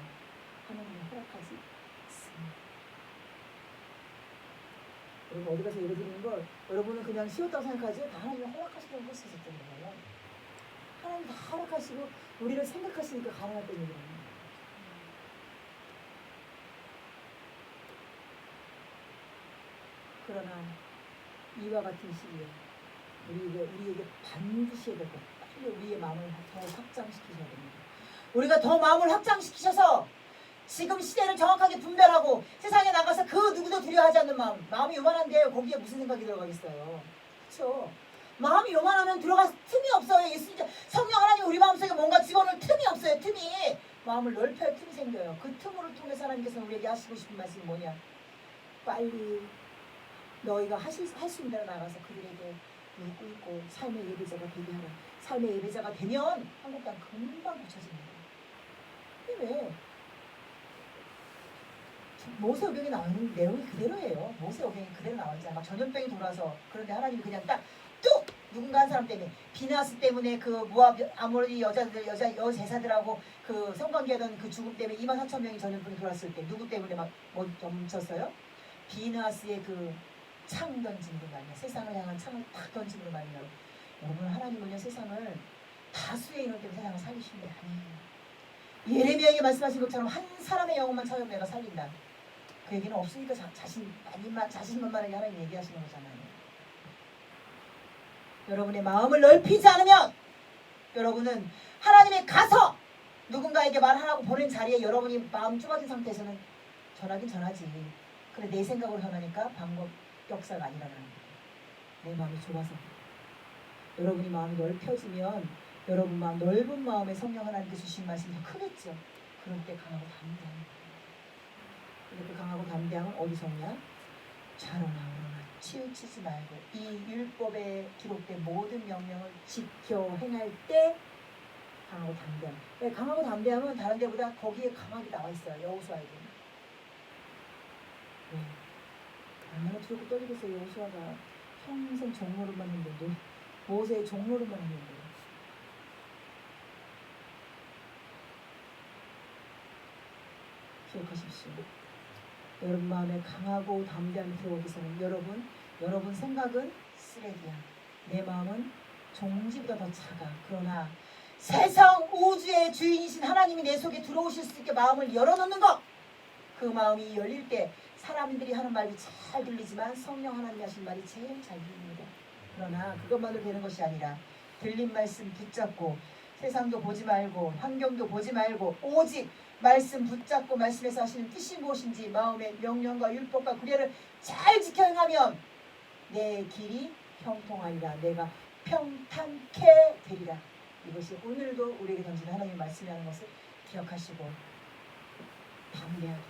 하나님이 허락하지 않습니다. 여러분 어디 가서 예배 드리는 걸 여러분은 그냥 쉬웠다고 생각하지 다 하나님이 허락하시려고 할 수 있었던 거예요. 하나님 다 허락하시고 우리를 생각하시니까 가능했던 얘기예요. 그러나 이와 같은 시기에 우리에게 반드시 해야 될 것, 빨리 우리의 마음을 더 확장시키셔야 됩니다. 우리가 더 마음을 확장시키셔서 지금 시대를 정확하게 분별하고 세상에 나가서 그 누구도 두려워하지 않는 마음이 요만한데요. 거기에 무슨 생각이 들어가겠어요? 그렇죠? 마음이 요만하면 들어갈 틈이 없어요. 성령 하나님 우리 마음속에 뭔가 집어넣을 틈이 없어요. 틈이 마음을 넓혀야 틈이 생겨요. 그 틈을 통해서 하나님께서 우리에게 하시고 싶은 말씀이 뭐냐? 빨리 너희가 할 수 있는 대로 나가서 그들에게 꾸짖고 삶의 예배자가 되게 하라. 삶의 예배자가 되면 한국 땅 금방 고쳐집니다. 근데 왜? 모세오경에 나오는 내용이 그대로예요. 모세오경이 그대로 나왔잖아요. 막 전염병이 돌아서. 그런데 하나님이 그냥 딱 뚝! 누군가 한 사람 때문에 비나스 때문에 그 모압 아모리 여제사들하고 그 성관계하던 그 죽음 때문에 24,000명이 전염병이 돌았을 때 누구 때문에 막 멈췄어요? 비나스의 그 창 던짐으로 말이야. 세상을 향한 창을 탁 던짐으로 말이야. 여러분 하나님은요 세상을 다수의 인원 때문에 세상을 살리시는 게 아니에요. 예레미야에게 말씀하신 것처럼 한 사람의 영혼만 찾으면 내가 살린다. 그 얘기는 없으니까 자신만만하게 하나님 얘기하시는 거잖아요. 여러분의 마음을 넓히지 않으면 여러분은 하나님의 가서 누군가에게 말하라고 보낸 자리에 여러분이 마음 좁아진 상태에서는 전하긴 전하지. 그래 내 생각으로 전하니까 방법 역사가 아니라는 거예요. 내 마음이 좁아서. 여러분이 마음이 넓혀지면 여러분 마음 넓은 마음에 성령 하나님께 주신 말씀이 더 크겠죠. 그럴 때 강하고 담대한 거예요. 근데 그 강하고 담대함은 어디서 오냐? 좌로나 우로나 치우치지 말고 이 율법에 기록된 모든 명령을 지켜 행할 때 강하고 담대함. 강하고 담대함은 다른 데보다 거기에 강하게 나와 있어요. 여호수아에게. 네. 얼마나 두렵고 떨리겠어요. 여호수아가 평생 종로를만 했는데 모세의 종로를만 했는데 기억하십시오. 여러분 마음에 강하고 담대함이 들어오기서는 여러분 생각은 쓰레기야. 내 마음은 종지보다 더 작아. 그러나 세상 우주의 주인이신 하나님이 내 속에 들어오실 수 있게 마음을 열어놓는 것. 그 마음이 열릴 때 사람들이 하는 말이 잘 들리지만 성령 하나님이 하신 말이 제일 잘 들립니다. 그러나 그것만으로 되는 것이 아니라 들린 말씀 붙잡고 세상도 보지 말고 환경도 보지 말고 오직 말씀 붙잡고 말씀에서 하시는 뜻이 무엇인지 마음의 명령과 율법과 규례를 잘 지켜 행하면 내 길이 형통하리라. 내가 평탄케 되리라. 이것이 오늘도 우리에게 던지는 하나님의 말씀이라는 것을 기억하시고 담대하게.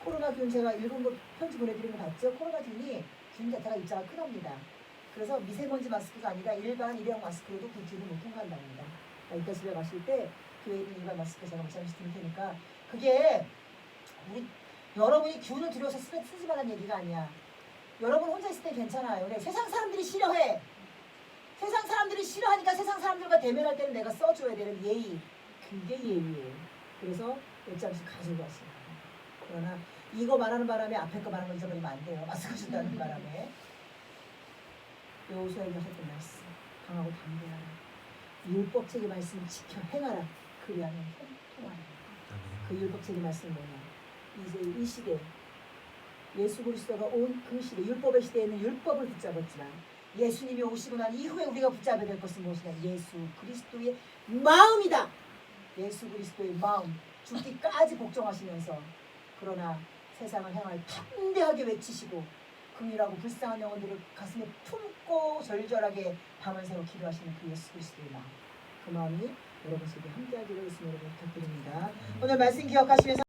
코로나균 제가 읽은 거 편지 보내드린 거 봤죠? 코로나균이 균 자체가 입자가 크답니다. 그래서 미세먼지 마스크가 아니라 일반 일회용 마스크로도 그 균을 못 통과한답니다. 이따 집에 가실 때 교회에 있는 일반 마스크 제가 잠시 드릴 테니까 그게 여러분이 균을 들여서 쓰지 말라는 얘기가 아니야. 여러분 혼자 있을 때 괜찮아요. 근데 세상 사람들이 싫어해. 세상 사람들이 싫어하니까 세상 사람들과 대면할 때는 내가 써줘야 되는 예의. 그게 예의예요. 그래서 몇 장씩 가지고 왔어요. 그러나 이거 말하는 바람에 앞에 거 말하는 거 잊어버리면 안 돼요. 마스크 준다는 바람에. 여호수아에게 하셨던 말씀. 강하고 담대하라. 율법책의 말씀을 지켜 행하라. 그리하면 형통하라. 그 율법책의 말씀은 뭐냐? 이제 이 시대 예수 그리스도가 온 그 시대 율법의 시대에는 율법을 붙잡았지만 예수님이 오시고 난 이후에 우리가 붙잡아야 될 것은 무엇이냐? 예수 그리스도의 마음이다. 예수 그리스도의 마음. 죽기까지 복종하시면서 그러나 세상을 향하여 담대하게 외치시고 긍휼하고 불쌍한 영혼들을 가슴에 품고 절절하게 밤을 새워 기도하시는 그 예수 그리스도의 마음. 그 마음이 여러분 속에 함께하기를 예수님 여러분 부탁드립니다. 오늘 말씀 기억하시면서